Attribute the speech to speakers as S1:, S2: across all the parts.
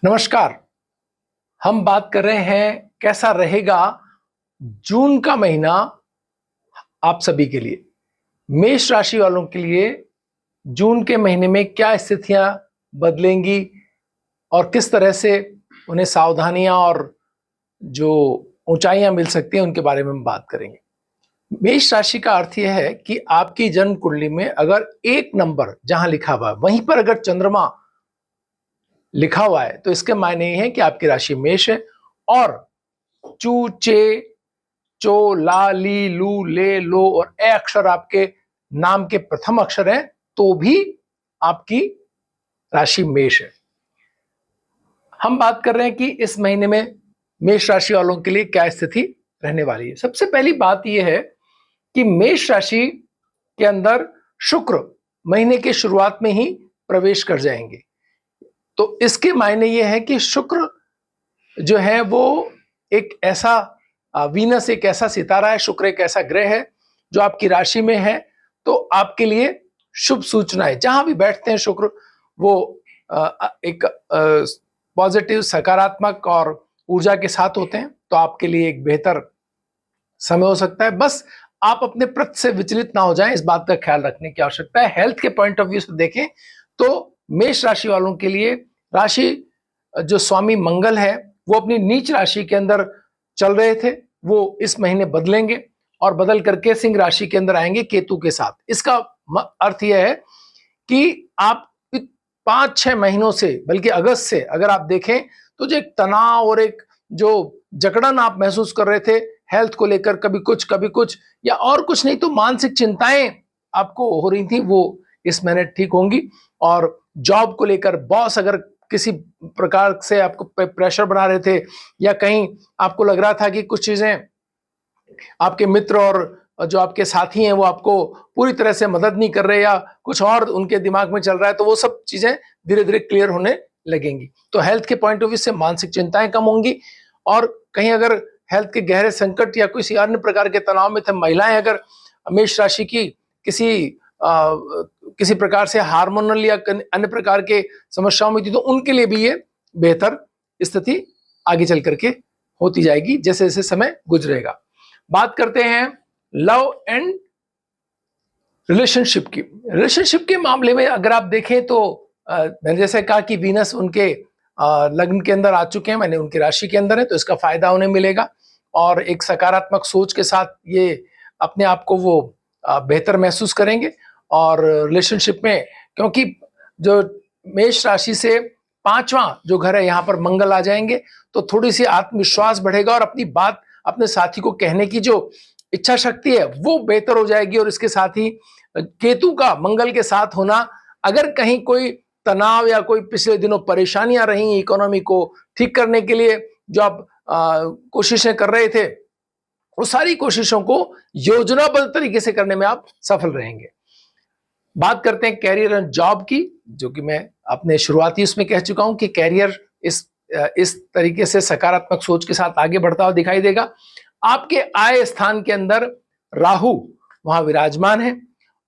S1: नमस्कार। हम बात कर रहे हैं कैसा रहेगा जून का महीना आप सभी के लिए। मेष राशि वालों के लिए जून के महीने में क्या स्थितियां बदलेंगी और किस तरह से उन्हें सावधानियां और जो ऊंचाइयां मिल सकती हैं उनके बारे में हम बात करेंगे। मेष राशि का अर्थ यह है कि आपकी जन्म कुंडली में अगर एक नंबर जहां लिखा हुआ है वहीं पर अगर चंद्रमा लिखा हुआ है तो इसके मायने ये है कि आपकी राशि मेष है। और चू, चे, चो, ला, ली, लू, ले, लो और ए अक्षर आपके नाम के प्रथम अक्षर हैं तो भी आपकी राशि मेष है। हम बात कर रहे हैं कि इस महीने में मेष राशि वालों के लिए क्या स्थिति रहने वाली है। सबसे पहली बात यह है कि मेष राशि के अंदर शुक्र महीने की शुरुआत में ही प्रवेश कर जाएंगे। तो इसके मायने ये है कि शुक्र जो है वो एक ऐसा वीनस एक ऐसा सितारा है, शुक्र एक ऐसा ग्रह है जो आपकी राशि में है। तो आपके लिए शुभ सूचना है। जहां भी बैठते हैं शुक्र वो एक पॉजिटिव सकारात्मक और ऊर्जा के साथ होते हैं। तो आपके लिए एक बेहतर समय हो सकता है। बस आप अपने प्रति से विचलित ना हो जाएं, इस बात का ख्याल रखने की आवश्यकता है। हेल्थ के पॉइंट ऑफ व्यू से देखें तो मेष राशि वालों के लिए राशि जो स्वामी मंगल है वो अपनी नीच राशि के अंदर चल रहे थे, वो इस महीने बदलेंगे और बदल करके सिंह राशि के अंदर आएंगे केतु के साथ। इसका अर्थ यह है कि आप 5-6 महीनों से, बल्कि अगस्त से अगर आप देखें तो जो एक तनाव और एक जो जकड़न आप महसूस कर रहे थे हेल्थ को लेकर, कभी कुछ या और कुछ नहीं तो मानसिक चिंताएं आपको हो रही थी, वो इस महीने ठीक होंगी। और जॉब को लेकर बॉस अगर किसी प्रकार से आपको प्रेशर बना रहे थे या कहीं आपको लग रहा था कि कुछ चीजें आपके मित्र और जो आपके साथी हैं वो आपको पूरी तरह से मदद नहीं कर रहे या कुछ और उनके दिमाग में चल रहा है, तो वो सब चीजें धीरे धीरे क्लियर होने लगेंगी। तो हेल्थ के पॉइंट ऑफ व्यू से मानसिक चिंताएं कम होंगी। और कहीं अगर हेल्थ के गहरे संकट या किसी अन्य प्रकार के तनाव में थे, महिलाएं अगर मेष राशि की किसी प्रकार से हार्मोनल या अन्य प्रकार के समस्याओं में थी तो उनके लिए भी ये बेहतर स्थिति आगे चल करके होती जाएगी जैसे जैसे समय गुजरेगा। बात करते हैं लव एंड रिलेशनशिप के मामले में अगर आप देखें तो मैंने जैसे कहा कि वीनस उनके लग्न के अंदर आ चुके हैं, मैंने उनकी राशि के अंदर है, तो इसका फायदा उन्हें मिलेगा और एक सकारात्मक सोच के साथ ये अपने आप को वो बेहतर महसूस करेंगे। और रिलेशनशिप में क्योंकि जो मेष राशि से 5वां जो घर है यहाँ पर मंगल आ जाएंगे तो थोड़ी सी आत्मविश्वास बढ़ेगा और अपनी बात अपने साथी को कहने की जो इच्छा शक्ति है वो बेहतर हो जाएगी। और इसके साथ ही केतु का मंगल के साथ होना, अगर कहीं कोई तनाव या कोई पिछले दिनों परेशानियां रही इकोनॉमी को ठीक करने के लिए जो आप कोशिशें कर रहे थे, वो सारी कोशिशों को योजनाबद्ध तरीके से करने में आप सफल रहेंगे। बात करते हैं कैरियर एंड जॉब की, जो कि मैं अपने शुरुआती उसमें कह चुका हूं कि कैरियर इस तरीके से सकारात्मक सोच के साथ आगे बढ़ता हुआ दिखाई देगा। आपके आय स्थान के अंदर राहु वहां विराजमान है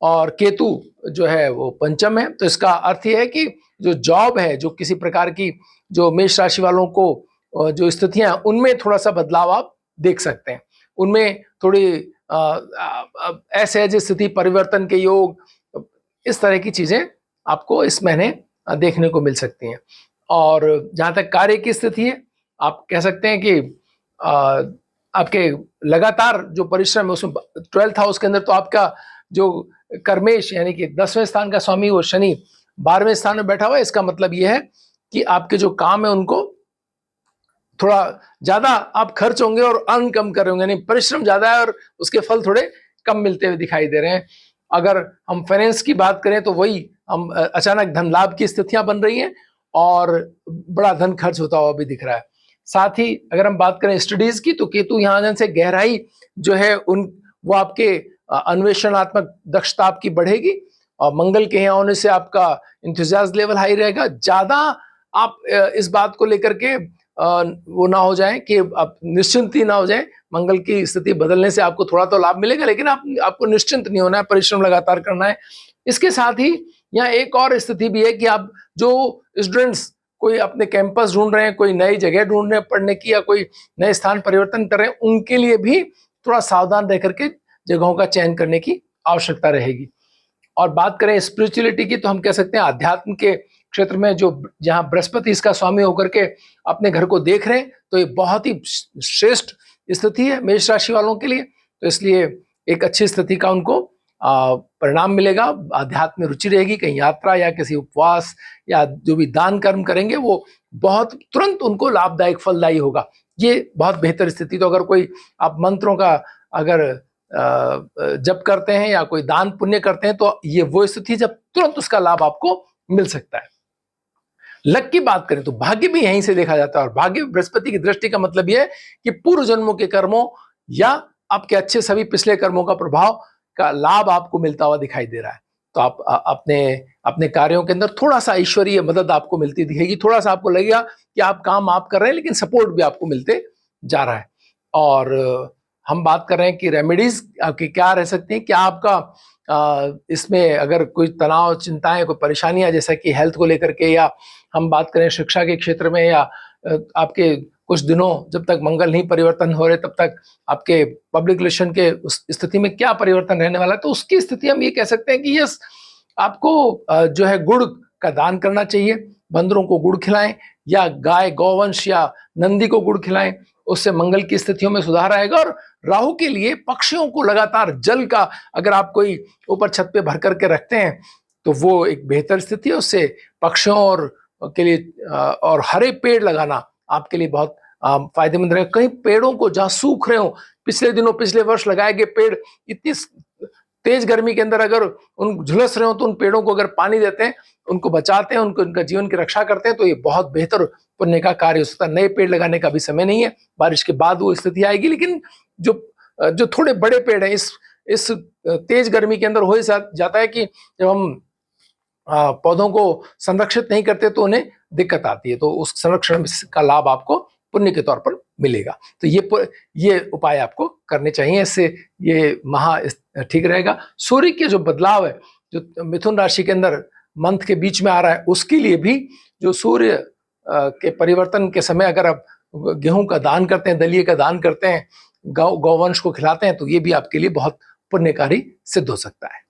S1: और केतु जो है वो पंचम है। तो इसका अर्थ यह है कि जो जॉब है, जो किसी प्रकार की जो मेष राशि वालों को जो स्थितियां उनमें थोड़ा सा बदलाव आप देख सकते हैं। उनमें थोड़ी असहज स्थिति, परिवर्तन के योग, इस तरह की चीजें आपको इस महीने देखने को मिल सकती हैं। और जहां तक कार्य की स्थिति है, आप कह सकते हैं कि आपके लगातार जो परिश्रम है उसमें 12th हाउस के अंदर तो आपका जो कर्मेश यानी कि 10वें स्थान का स्वामी वो शनि 12वें स्थान में बैठा हुआ है। इसका मतलब यह है कि आपके जो काम है उनको थोड़ा ज्यादा आप खर्च होंगे और अर्न कम कर रहे होंगे, यानी परिश्रम ज्यादा है और उसके फल थोड़े कम मिलते हुए दिखाई दे रहे हैं। अगर हम फाइनेंस की बात करें तो वही हम अचानक धन लाभ की स्थितियां बन रही हैं और बड़ा धन खर्च होता हुआ भी दिख रहा है। साथ ही अगर हम बात करें स्टडीज की तो केतु यहाँ आने से गहराई जो है वो आपके अन्वेषणात्मक दक्षता आपकी बढ़ेगी और मंगल के यहाँ होने से आपका इंथुजियाज्म लेवल हाई रहेगा। ज्यादा आप इस बात को लेकर के वो ना हो जाए कि आप निश्चिंत ही ना हो जाए। मंगल की स्थिति बदलने से आपको थोड़ा तो लाभ मिलेगा, लेकिन आपको निश्चिंत नहीं होना है, परिश्रम लगातार करना है। इसके साथ ही यहाँ एक और स्थिति भी है कि आप जो स्टूडेंट्स कोई अपने कैंपस ढूंढ रहे हैं, कोई नई जगह ढूंढ रहे हैं पढ़ने की, या कोई नए स्थान परिवर्तन कर रहे हैं, उनके लिए भी थोड़ा सावधान रह करके जगहों का चयन करने की आवश्यकता रहेगी। और बात करें स्पिरिचुअलिटी की, तो हम कह सकते हैं अध्यात्म के क्षेत्र में जो जहां बृहस्पति इसका स्वामी होकर के अपने घर को देख रहे हैं, तो ये बहुत ही श्रेष्ठ स्थिति है मेष राशि वालों के लिए। तो इसलिए एक अच्छी स्थिति का उनको परिणाम मिलेगा। अध्यात्म में रुचि रहेगी, कहीं यात्रा या किसी उपवास या जो भी दान कर्म करेंगे वो बहुत तुरंत उनको लाभदायक फलदायी होगा। ये बहुत बेहतर स्थिति। तो अगर कोई आप मंत्रों का अगर जप करते हैं या कोई दान पुण्य करते हैं, तो ये वो स्थिति जब तुरंत उसका लाभ आपको मिल सकता है। लक की बात करें तो भाग्य भी यहीं से देखा जाता है, और भाग्य बृहस्पति की दृष्टि का मतलब यह है कि पूर्व जन्मों के कर्मों या आपके अच्छे सभी पिछले कर्मों का प्रभाव का लाभ आपको मिलता हुआ दिखाई दे रहा है। तो आप अपने अपने कार्यों के अंदर थोड़ा सा ईश्वरीय मदद आपको मिलती दिखेगी, थोड़ा सा आपको लगेगा कि आप काम आप कर रहे हैं लेकिन सपोर्ट भी आपको मिलते जा रहा है। और हम बात कर रहे हैं कि रेमेडीज आपकी क्या रह सकती हैं, क्या आपका इसमें अगर कोई तनाव, चिंताएं, कोई परेशानियां जैसा कि हेल्थ को लेकर के, या हम बात करें शिक्षा के क्षेत्र में, या आपके कुछ दिनों जब तक मंगल नहीं परिवर्तन हो रहे तब तक आपके पब्लिक रिलेशन के उस स्थिति में क्या परिवर्तन रहने वाला है, तो उसकी स्थिति हम ये कह सकते हैं कि यस, आपको जो है गुड़ का दान करना चाहिए। बंदरों को गुड़ खिलाएं, या गाय, गौवंश या नंदी को गुड़ खिलाएं, उससे मंगल की स्थितियों में सुधार आएगा। और राहु के लिए पक्षियों को लगातार जल का अगर आप कोई ऊपर छत पे भर करके रखते हैं तो वो एक बेहतर स्थिति है। उससे पक्षियों और के लिए और हरे पेड़ लगाना आपके लिए बहुत फायदेमंद रहेगा। कई पेड़ों को जहां सूख रहे हो, पिछले दिनों पिछले वर्ष लगाए गए पेड़ इतनी तेज गर्मी के अंदर अगर उन झुलस रहे हो, तो उन पेड़ों को अगर पानी देते हैं, उनको बचाते हैं, उनको उनका जीवन की रक्षा करते हैं, तो ये बहुत बेहतर पुण्य का कार्य हो सकता है। नए पेड़ लगाने का भी समय नहीं है, बारिश के बाद वो स्थिति आएगी। लेकिन जो थोड़े बड़े पेड़ हैं, इस तेज गर्मी के अंदर हो ही जाता है कि जब हम पौधों को संरक्षित नहीं करते तो उन्हें दिक्कत आती है, तो उस संरक्षण का लाभ आपको पुण्य के तौर पर मिलेगा। तो ये उपाय आपको करने चाहिए, इससे ये महा ठीक रहेगा। सूर्य के जो बदलाव है, जो मिथुन राशि के अंदर मंथ के बीच में आ रहा है, उसके लिए भी जो सूर्य के परिवर्तन के समय अगर आप गेहूं का दान करते हैं, दलिए का दान करते हैं, गौवंश को खिलाते हैं, तो ये भी आपके लिए बहुत पुण्यकारी सिद्ध हो सकता है।